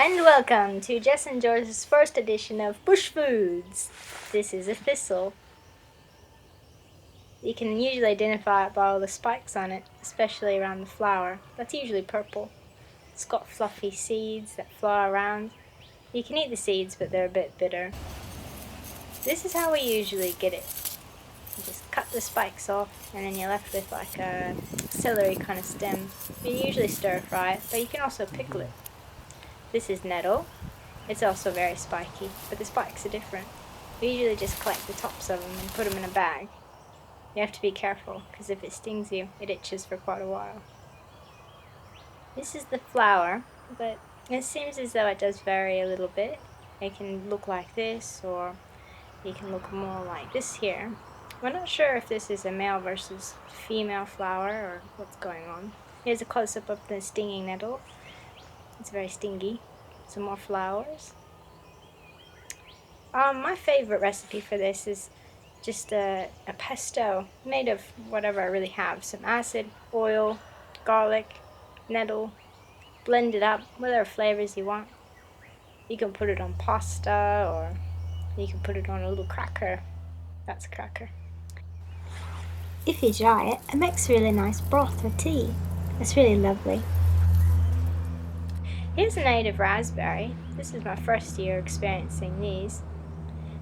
And welcome to Jess and George's first edition of Bushfoods. This is a thistle. You can usually identify it by all the spikes on it, especially around the flower. That's usually purple. It's got fluffy seeds that fly around. You can eat the seeds, but they're a bit bitter. This is how we usually get it. You just cut the spikes off, and then you're left with like a celery kind of stem. You usually stir fry it, but you can also pickle it. This is nettle. It's also very spiky, but the spikes are different. We usually just collect the tops of them and put them in a bag. You have to be careful, because if it stings you, it itches for quite a while. This is the flower, but it seems as though it does vary a little bit. It can look like this, or it can look more like this here. We're not sure if this is a male versus female flower, or what's going on. Here's a close-up of the stinging nettle. It's very stingy. Some more flowers. My favorite recipe for this is just a pesto made of whatever I really have. Some acid, oil, garlic, nettle. Blend it up, whatever flavors you want. You can put it on pasta, or you can put it on a little cracker. That's a cracker. If you dry it makes really nice broth or tea. It's really lovely. Here's a native raspberry. This is my first year experiencing these.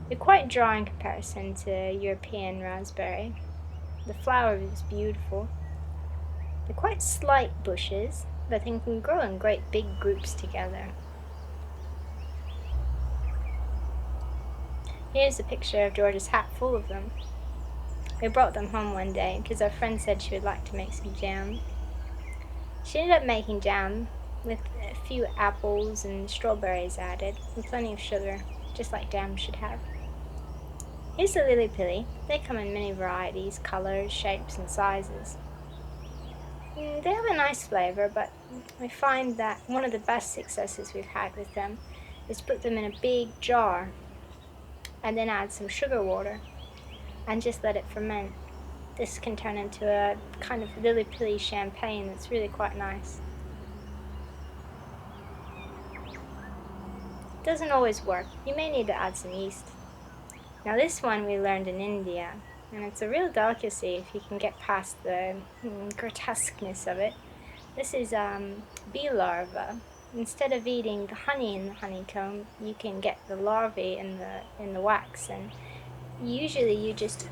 They're quite dry in comparison to European raspberry. The flower is beautiful. They're quite slight bushes, but they can grow in great big groups together. Here's a picture of George's hat full of them. We brought them home one day because our friend said she would like to make some jam. She ended up making jam with a few apples and strawberries added, and plenty of sugar, just like jam should have. Here's the lily pilly. They come in many varieties, colors, shapes, and sizes. They have a nice flavor, but we find that one of the best successes we've had with them is put them in a big jar and then add some sugar water and just let it ferment. This can turn into a kind of lily pilly champagne that's really quite nice. It doesn't always work. You may need to add some yeast. Now this one we learned in India, and it's a real delicacy if you can get past the grotesqueness of it. This is bee larva. Instead of eating the honey in the honeycomb, you can get the larvae in the wax, and usually you just